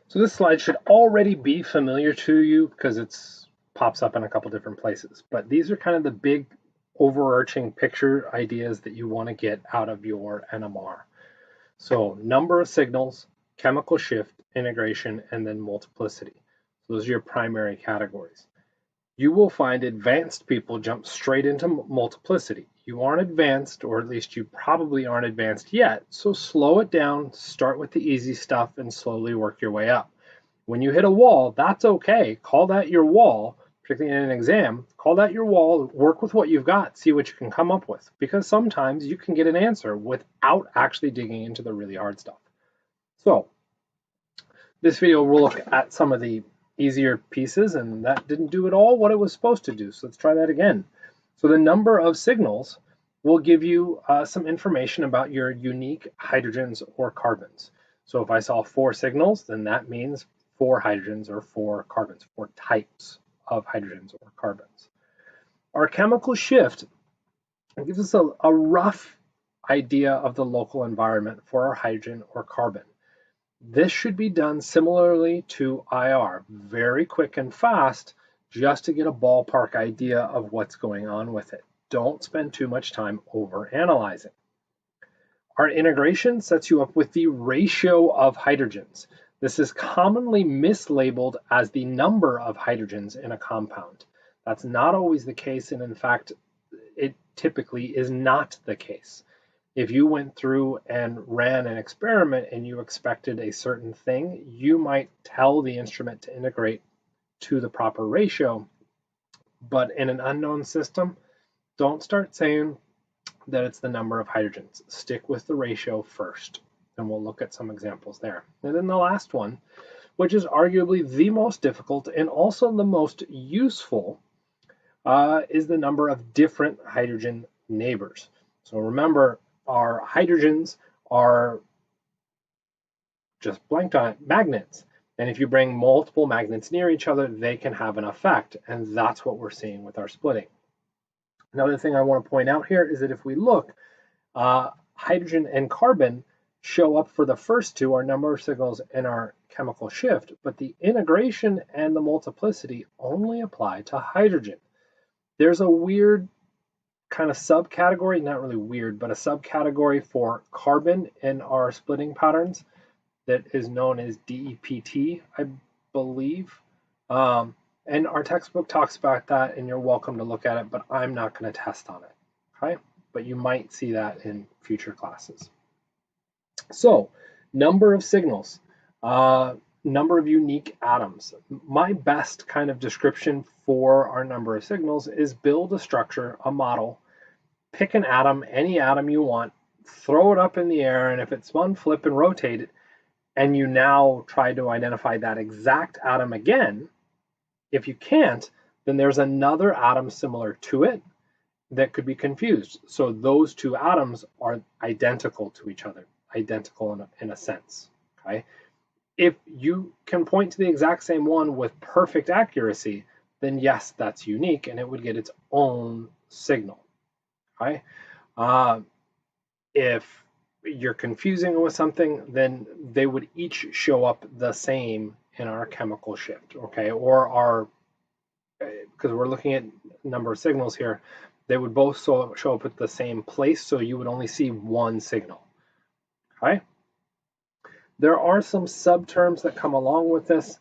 So this slide should already be familiar to you because it's pops up in a couple different places, but these are kind of the big overarching picture ideas that you want to get out of your NMR. So number of signals, chemical shift, integration, and then multiplicity. So those are your primary categories. You will find advanced people jump straight into multiplicity. You aren't advanced, or at least you probably aren't advanced yet, so slow it down, start with the easy stuff, and slowly work your way up. When you hit a wall, that's okay. Call that your wall, particularly in an exam. Call that your wall, work with what you've got, see what you can come up with, because sometimes you can get an answer without actually digging into the really hard stuff. So this video will look at some of the easier pieces, and that didn't do at all what it was supposed to do. So let's try that again. So the number of signals will give you some information about your unique hydrogens or carbons. So if I saw 4 signals, then that means 4 hydrogens or 4 carbons, 4 types of hydrogens or carbons. Our chemical shift gives us a rough idea of the local environment for our hydrogen or carbon. This should be done similarly to IR, very quick and fast, just to get a ballpark idea of what's going on with it. Don't spend too much time over analyzing. Our integration sets you up with the ratio of hydrogens. This is commonly mislabeled as the number of hydrogens in a compound. That's not always the case, and in fact, it typically is not the case. If you went through and ran an experiment and you expected a certain thing, you might tell the instrument to integrate to the proper ratio. But in an unknown system, don't start saying that it's the number of hydrogens. Stick with the ratio first, and we'll look at some examples there. And then the last one, which is arguably the most difficult and also the most useful, is the number of different hydrogen neighbors. So remember, our hydrogens are just blanked on it, magnets. And if you bring multiple magnets near each other, they can have an effect. And that's what we're seeing with our splitting. Another thing I want to point out here is that if we look, hydrogen and carbon show up for the first two, our number of signals and our chemical shift, but the integration and the multiplicity only apply to hydrogen. There's a weird kind of subcategory, not really weird, but a subcategory for carbon in our splitting patterns that is known as DEPT, I believe. And our textbook talks about that, and you're welcome to look at it, but I'm not going to test on it, okay? But you might see that in future classes. So, number of signals, number of unique atoms. My best kind of description for our number of signals is build a structure, a model, pick an atom, any atom you want, throw it up in the air, and if it's spun, flip and rotate it, and you now try to identify that exact atom again. If you can't, then there's another atom similar to it that could be confused. So those two atoms are identical to each other, identical in a sense, okay? If you can point to the exact same one with perfect accuracy, then yes, that's unique, and it would get its own signal, okay? If you're confusing it with something, then they would each show up the same in our chemical shift, okay? Or our, because we're looking at number of signals here, they would both show up at the same place, so you would only see one signal, okay? There are some subterms that come along with this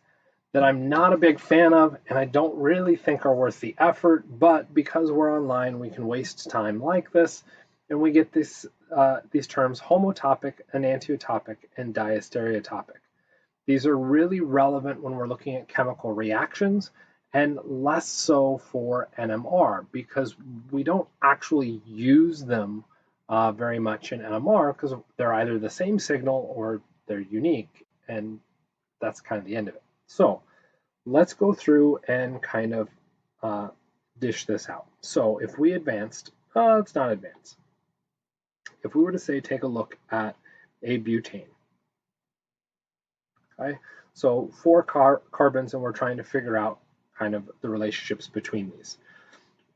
that I'm not a big fan of, and I don't really think are worth the effort, but because we're online, we can waste time like this, and we get these terms homotopic, enantiotopic, and diastereotopic. These are really relevant when we're looking at chemical reactions, and less so for NMR, because we don't actually use them very much in NMR because they're either the same signal or they're unique, and that's kind of the end of it. So let's go through and kind of dish this out. So if we advanced, let's not advance. If we were to say, take a look at a butane, okay? So 4 carbons, and we're trying to figure out kind of the relationships between these.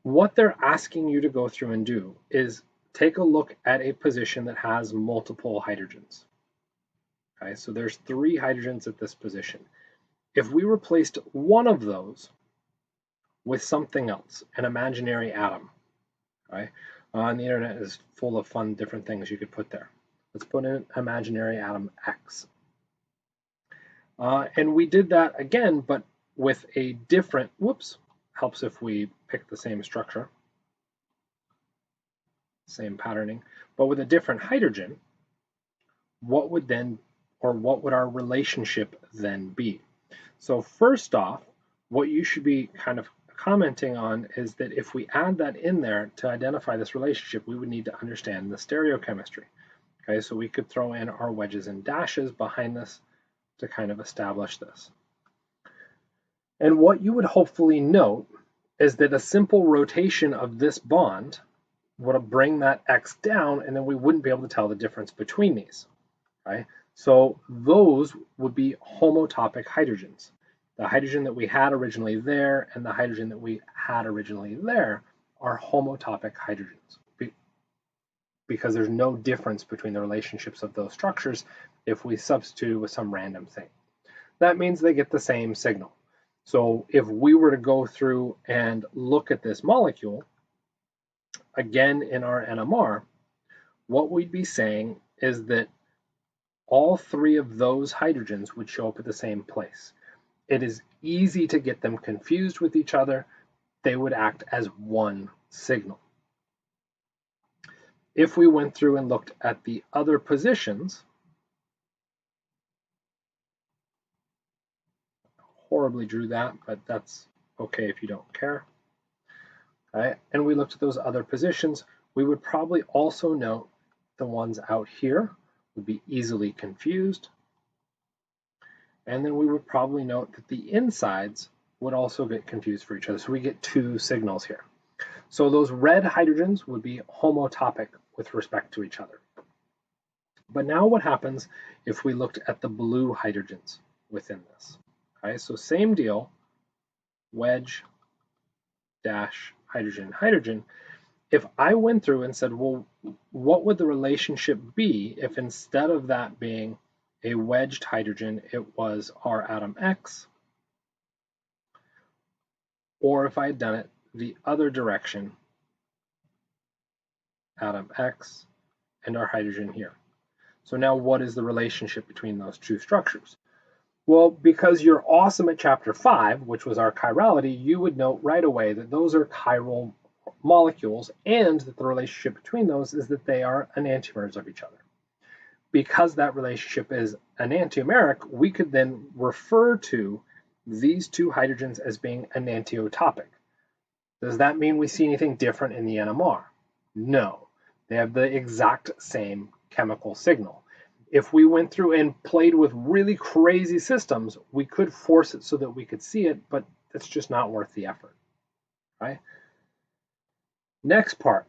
What they're asking you to go through and do is take a look at a position that has multiple hydrogens, Okay, so there's 3 hydrogens at this position. If we replaced one of those with something else, an imaginary atom, okay? And the internet is full of fun different things you could put there. Let's put in an imaginary atom X. And we did that again, but with a different, whoops, helps if we pick the same structure, same patterning, but with a different hydrogen, what would our relationship then be? So first off, what you should be kind of commenting on is that if we add that in there to identify this relationship, we would need to understand the stereochemistry. Okay, so we could throw in our wedges and dashes behind this to kind of establish this. And what you would hopefully note is that a simple rotation of this bond would bring that X down, and then we wouldn't be able to tell the difference between these. Okay? So those would be homotopic hydrogens. The hydrogen that we had originally there and the hydrogen that we had originally there are homotopic hydrogens because there's no difference between the relationships of those structures if we substitute with some random thing. That means they get the same signal. So if we were to go through and look at this molecule, again in our NMR, what we'd be saying is that all 3 of those hydrogens would show up at the same place. It is easy to get them confused with each other. They would act as one signal. If we went through and looked at the other positions, horribly drew that, but that's okay if you don't care. Okay, and we looked at those other positions, we would probably also note the ones out here would be easily confused. And then we would probably note that the insides would also get confused for each other. So we get 2 signals here. So those red hydrogens would be homotopic with respect to each other. But now what happens if we looked at the blue hydrogens within this? Okay, so same deal, wedge, dash, hydrogen, hydrogen. If I went through and said, well, what would the relationship be if instead of that being a wedged hydrogen, it was our atom X, or if I had done it the other direction, atom X and our hydrogen here. So now what is the relationship between those 2 structures? Well, because you're awesome at chapter 5, which was our chirality, you would note right away that those are chiral molecules and that the relationship between those is that they are enantiomers of each other. Because that relationship is enantiomeric, we could then refer to these 2 hydrogens as being enantiotopic. Does that mean we see anything different in the NMR? No. They have the exact same chemical signal. If we went through and played with really crazy systems, we could force it so that we could see it, but it's just not worth the effort. Okay? Next part,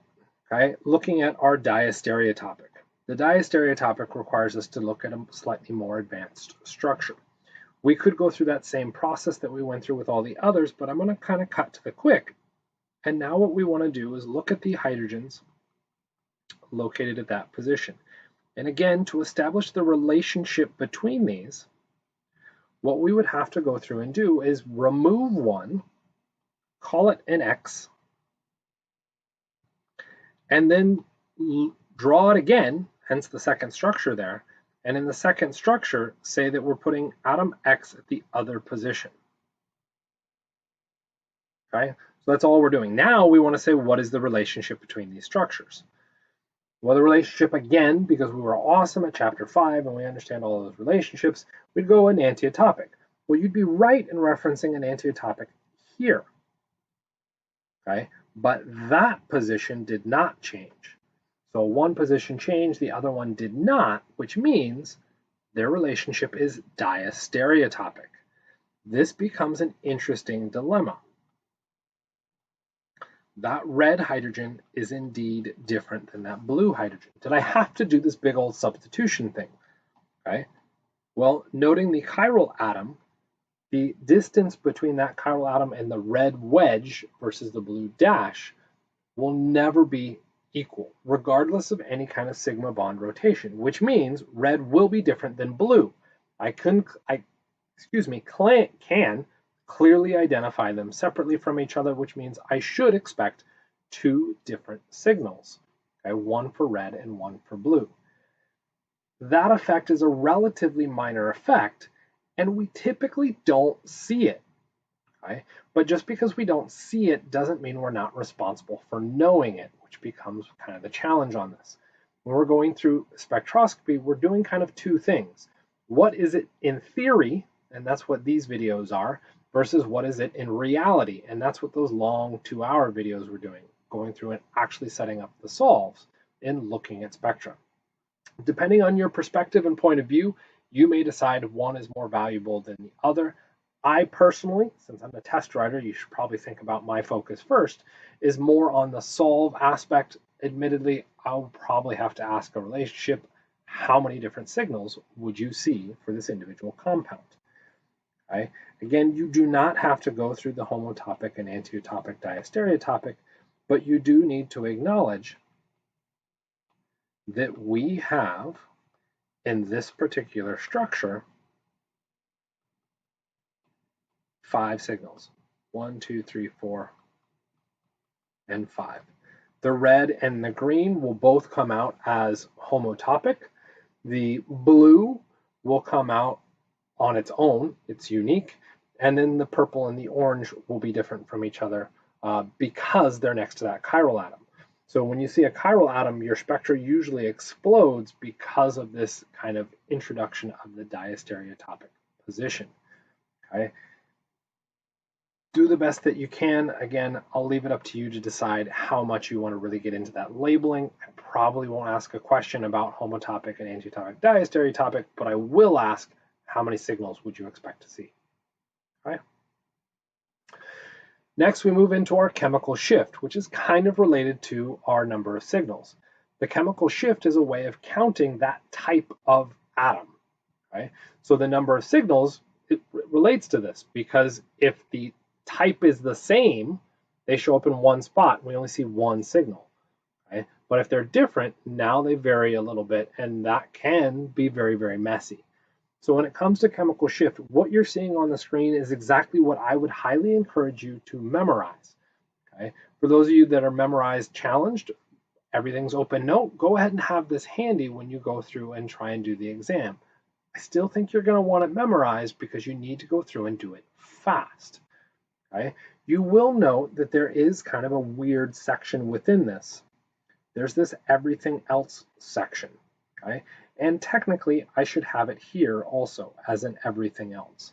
okay, looking at our diastereotopic. The diastereotopic requires us to look at a slightly more advanced structure. We could go through that same process that we went through with all the others, but I'm going to kind of cut to the quick. And now what we want to do is look at the hydrogens located at that position. And again, to establish the relationship between these, what we would have to go through and do is remove one, call it an X, and then draw it again, hence the second structure there, and in the second structure, say that we're putting atom X at the other position. Okay, so that's all we're doing. Now we want to say, what is the relationship between these structures? Well, the relationship, again, because we were awesome at chapter 5 and we understand all of those relationships, we'd go enantiotopic. Well, you'd be right in referencing an enantiotopic here. Okay, but that position did not change. So one position changed, the other one did not, which means their relationship is diastereotopic. This becomes an interesting dilemma. That red hydrogen is indeed different than that blue hydrogen. Did I have to do this big old substitution thing? Okay. Well, noting the chiral atom, the distance between that chiral atom and the red wedge versus the blue dash will never be equal, regardless of any kind of sigma bond rotation, which means red will be different than blue. I can clearly identify them separately from each other, which means I should expect two different signals, okay, one for red and one for blue. That effect is a relatively minor effect, and we typically don't see it. Okay? But just because we don't see it doesn't mean we're not responsible for knowing it, which becomes kind of the challenge on this. When we're going through spectroscopy, we're doing kind of two things. What is it in theory, and that's what these videos are, versus what is it in reality, and that's what those long 2-hour videos we're doing, going through and actually setting up the solves and looking at spectra. Depending on your perspective and point of view, you may decide one is more valuable than the other. I personally, since I'm a test writer, you should probably think about my focus first, is more on the solve aspect. Admittedly, I'll probably have to ask a relationship, how many different signals would you see for this individual compound? Okay? Again, you do not have to go through the homotopic and antiotopic diastereotopic, but you do need to acknowledge that we have, in this particular structure, 5 signals. 1, 2, 3, 4, and 5. The red and the green will both come out as homotopic. The blue will come out on its own, it's unique, and then the purple and the orange will be different from each other because they're next to that chiral atom. So when you see a chiral atom, your spectra usually explodes because of this kind of introduction of the diastereotopic position. Okay? Do the best that you can. Again, I'll leave it up to you to decide how much you want to really get into that labeling. I probably won't ask a question about homotopic and antiotopic diastereotopic, but I will ask how many signals would you expect to see. Okay? Next, we move into our chemical shift, which is kind of related to our number of signals. The chemical shift is a way of counting that type of atom. Okay? So the number of signals, it relates to this, because if the type is the same, they show up in one spot. We only see one signal. Okay? But if they're different, now they vary a little bit, and that can be very, very messy. So when it comes to chemical shift, what you're seeing on the screen is exactly what I would highly encourage you to memorize. Okay? For those of you that are memorized challenged, everything's open note, go ahead and have this handy when you go through and try and do the exam. I still think you're going to want it memorized because you need to go through and do it fast. Okay? You will note that there is kind of a weird section within this. There's this everything else section. Okay? And technically, I should have it here also as an everything else.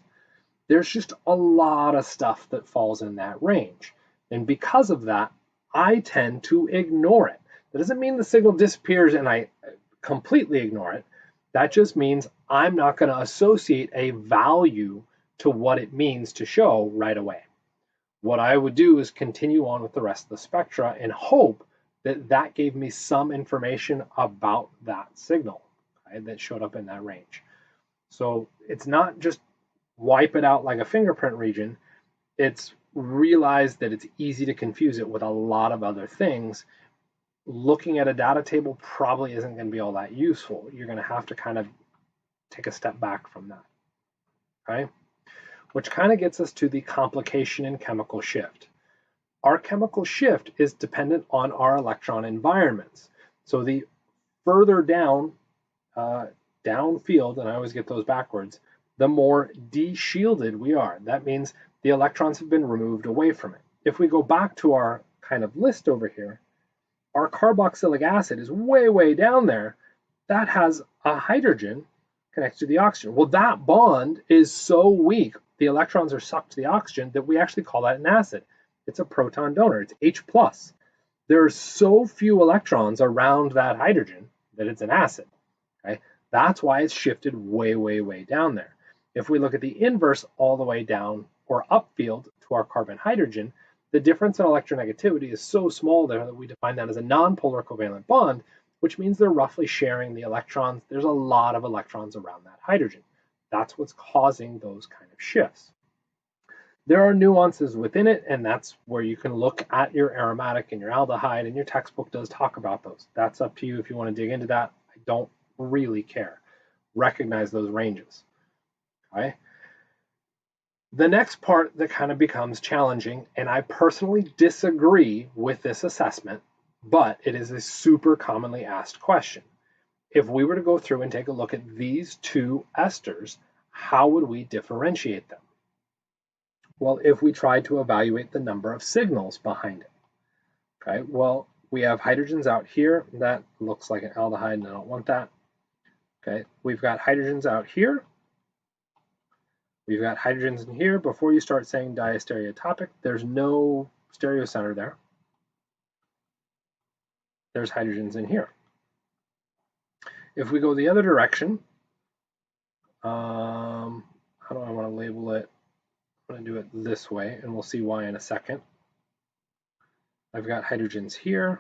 There's just a lot of stuff that falls in that range. And because of that, I tend to ignore it. That doesn't mean the signal disappears and I completely ignore it. That just means I'm not going to associate a value to what it means to show right away. What I would do is continue on with the rest of the spectra and hope that that gave me some information about that signal, okay, that showed up in that range. So it's not just wipe it out like a fingerprint region. It's realize that it's easy to confuse it with a lot of other things. Looking at a data table probably isn't going to be all that useful. You're going to have to kind of take a step back from that. Okay? Which kind of gets us to the complication in chemical shift. Our chemical shift is dependent on our electron environments. So the further down, downfield, and I always get those backwards, the more de-shielded we are. That means the electrons have been removed away from it. If we go back to our kind of list over here, our carboxylic acid is way, way down there. That has a hydrogen connected to the oxygen. Well, that bond is so weak, the electrons are sucked to the oxygen, that we actually call that an acid. It's a proton donor, it's H+. There are so few electrons around that hydrogen that it's an acid. Okay? That's why it's shifted way, way, way down there. If we look at the inverse all the way down or upfield to our carbon-hydrogen, the difference in electronegativity is so small there that we define that as a nonpolar covalent bond, which means they're roughly sharing the electrons. There's a lot of electrons around that hydrogen. That's what's causing those kind of shifts. There are nuances within it, and that's where you can look at your aromatic and your aldehyde, and your textbook does talk about those. That's up to you if you want to dig into that. I don't really care. Recognize those ranges. Okay. The next part that kind of becomes challenging, and I personally disagree with this assessment, but it is a super commonly asked question. If we were to go through and take a look at these two esters, how would we differentiate them? Well, if we tried to evaluate the number of signals behind it. Okay, well, we have hydrogens out here. That looks like an aldehyde, and I don't want that. Okay, we've got hydrogens out here. We've got hydrogens in here. Before you start saying diastereotopic, there's no stereocenter there. There's hydrogens in here. If we go the other direction, how do I want to label it? I'm going to do it this way, and we'll see why in a second. I've got hydrogens here.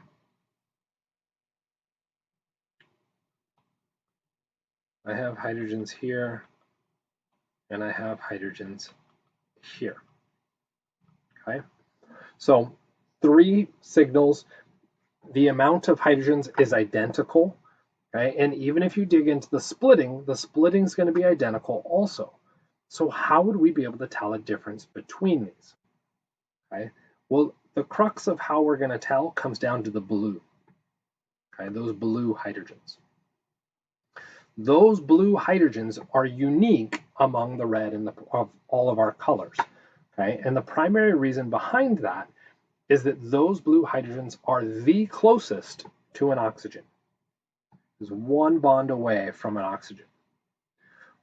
I have hydrogens here, and I have hydrogens here. Okay, so 3 signals. The amount of hydrogens is identical. Okay, and even if you dig into the splitting is going to be identical also. So how would we be able to tell a difference between these? Okay, well, the crux of how we're going to tell comes down to the blue. Okay, those blue hydrogens. Those blue hydrogens are unique among the red and of all of our colors. Okay, and the primary reason behind that is that those blue hydrogens are the closest to an oxygen. There's one bond away from an oxygen.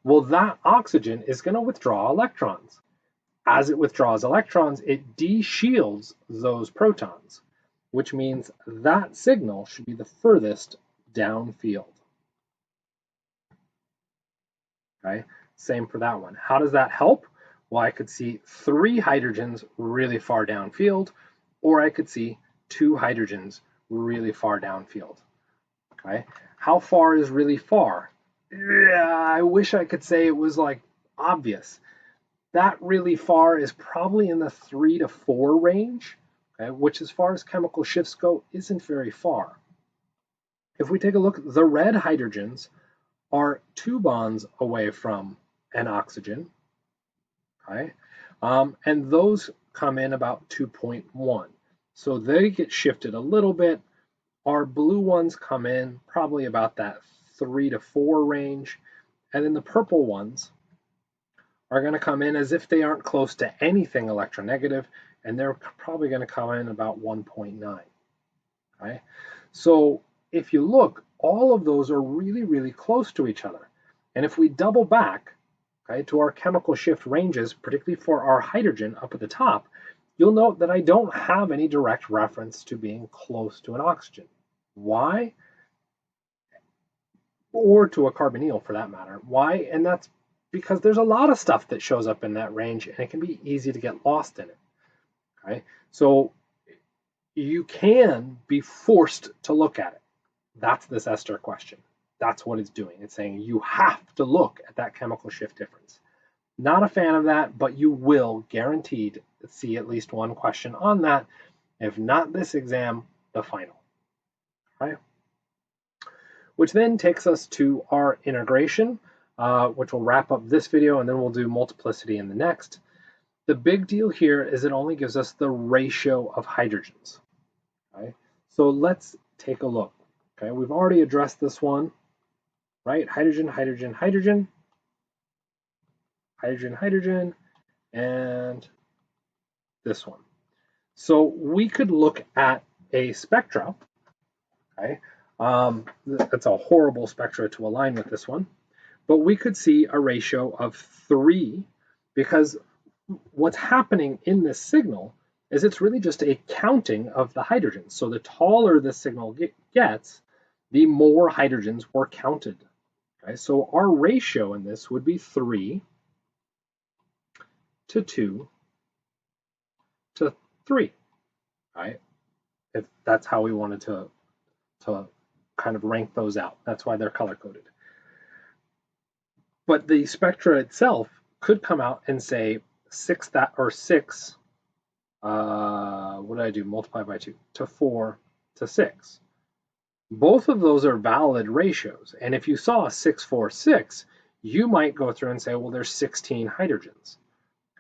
Well, that oxygen is going to withdraw electrons. As it withdraws electrons, it de-shields those protons, which means that signal should be the furthest downfield. Okay, same for that one. How does that help? Well, I could see 3 hydrogens really far downfield, or I could see 2 hydrogens really far downfield. Okay, how far is really far? Yeah, I wish I could say it was like obvious. That really far is probably in the 3 to 4 range, okay, which as far as chemical shifts go isn't very far. If we take a look, the red hydrogens are 2 bonds away from an oxygen, okay, and those come in about 2.1. So they get shifted a little bit. Our blue ones come in probably about that 3 to 4 range, and then the purple ones are going to come in as if they aren't close to anything electronegative, and they're probably going to come in about 1.9. Okay? So if you look, all of those are really, really close to each other. And if we double back, okay, to our chemical shift ranges, particularly for our hydrogen up at the top, you'll note that I don't have any direct reference to being close to an oxygen. Why? Or to a carbonyl for that matter. Why? And that's because there's a lot of stuff that shows up in that range, and it can be easy to get lost in it. Okay, so you can be forced to look at it. That's this ester question. That's what it's doing. It's saying you have to look at that chemical shift difference. Not a fan of that, but you will guaranteed see at least one question on that. If not this exam, the final. Okay? Which then takes us to our integration, which will wrap up this video, and then we'll do multiplicity in the next. The big deal here is it only gives us the ratio of hydrogens. Okay? So let's take a look. Okay, we've already addressed this one, right? Hydrogen, hydrogen, hydrogen, hydrogen, hydrogen, and this one. So we could look at a spectra. Okay, that's a horrible spectra to align with this one, but we could see a ratio of 3, because what's happening in this signal is it's really just a counting of the hydrogens. So the taller the signal gets, the more hydrogens were counted. Okay, so our ratio in this would be 3 to 2 to 3, right? If that's how we wanted to kind of rank those out. That's why they're color-coded. But the spectra itself could come out and say 6, what did I do? Multiply by 2, to 4 to 6. Both of those are valid ratios. And if you saw 6, 4, 6, you might go through and say, well, there's 16 hydrogens.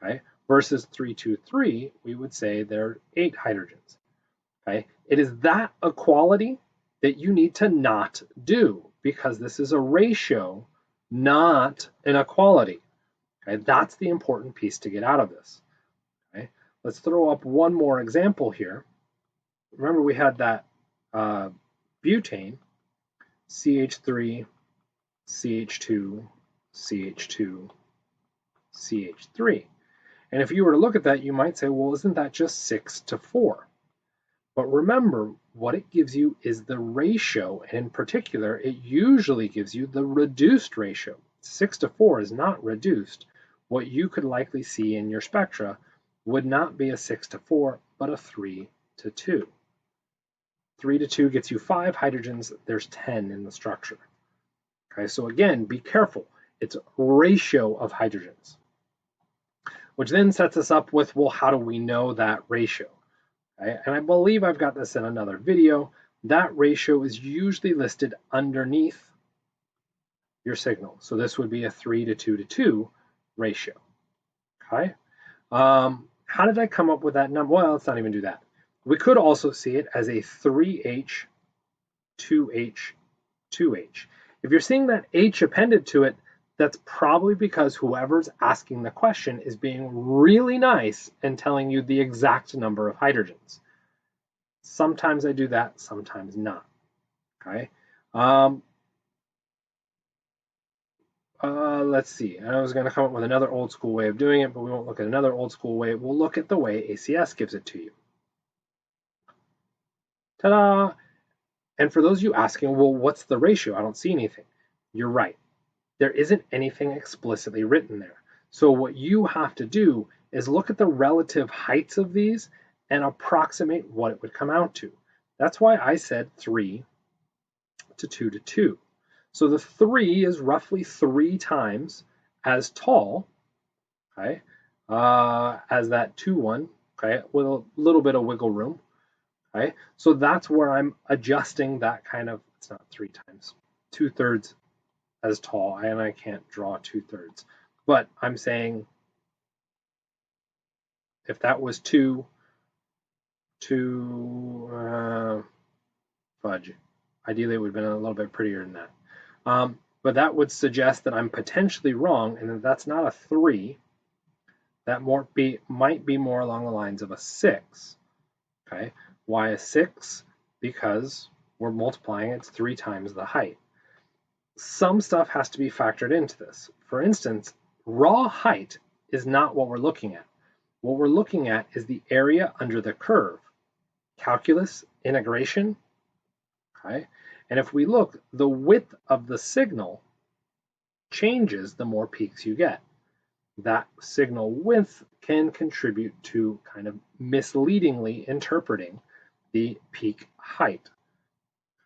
Okay? Versus 3, 2, 3, we would say there are 8 hydrogens. Okay? It is that equality that you need to not do, because this is a ratio, not an equality. Okay? That's the important piece to get out of this. Okay? Let's throw up one more example here. Remember we had that butane, CH3, CH2, CH2, CH3. And if you were to look at that, you might say, well, isn't that just 6 to 4? But remember, what it gives you is the ratio, and in particular, it usually gives you the reduced ratio. 6 to 4 is not reduced. What you could likely see in your spectra would not be a 6 to 4, but a 3 to 2. 3 to 2 gets you 5 hydrogens. There's 10 in the structure. Okay, so again, be careful. It's a ratio of hydrogens, which then sets us up with, well, how do we know that ratio? Okay, and I believe I've got this in another video. That ratio is usually listed underneath your signal. So this would be a 3 to 2 to 2 ratio. Okay. How did I come up with that number? Well, let's not even do that. We could also see it as a 3H, 2H, 2H. If you're seeing that H appended to it, that's probably because whoever's asking the question is being really nice and telling you the exact number of hydrogens. Sometimes I do that, sometimes not. Okay. Let's see. I was going to come up with another old school way of doing it, but we won't look at another old school way. We'll look at the way ACS gives it to you. Ta-da! And for those of you asking, well, what's the ratio? I don't see anything. You're right. There isn't anything explicitly written there. So what you have to do is look at the relative heights of these and approximate what it would come out to. That's why I said 3 to 2 to 2. So the 3 is roughly 3 times as tall, okay, as that 2 one, okay, with a little bit of wiggle room, okay. So that's where I'm adjusting that kind of, it's not 3 times, 2/3 as tall, and I can't draw 2/3, but I'm saying if that was 2, fudge, ideally it would have been a little bit prettier than that. But that would suggest that I'm potentially wrong, and that that's not a 3. That might be more along the lines of a 6. Okay, why a 6? Because we're multiplying, it's 3 times the height. Some stuff has to be factored into this. For instance, raw height is not what we're looking at. What we're looking at is the area under the curve. Calculus, integration, okay? And if we look, the width of the signal changes the more peaks you get. That signal width can contribute to kind of misleadingly interpreting the peak height.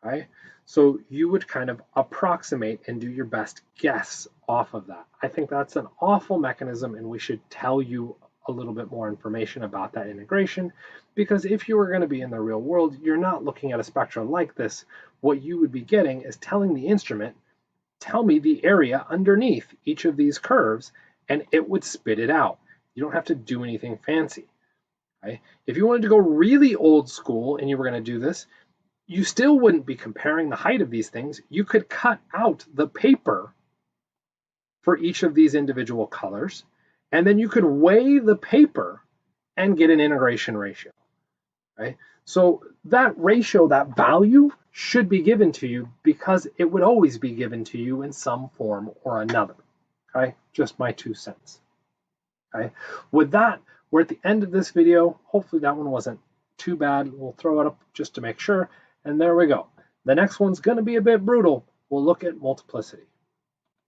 Okay? So you would kind of approximate and do your best guess off of that. I think that's an awful mechanism, and we should tell you a little bit more information about that integration, because if you were going to be in the real world, you're not looking at a spectrum like this. What you would be getting is telling the instrument, tell me the area underneath each of these curves, and it would spit it out. You don't have to do anything fancy. Okay? If you wanted to go really old school and you were going to do this, you still wouldn't be comparing the height of these things. You could cut out the paper for each of these individual colors, and then you could weigh the paper and get an integration ratio. Right? So that ratio, that value, should be given to you because it would always be given to you in some form or another. Okay? Just my 2 cents. Okay? With that, we're at the end of this video. Hopefully that one wasn't too bad. We'll throw it up just to make sure. And there we go. The next one's going to be a bit brutal. We'll look at multiplicity.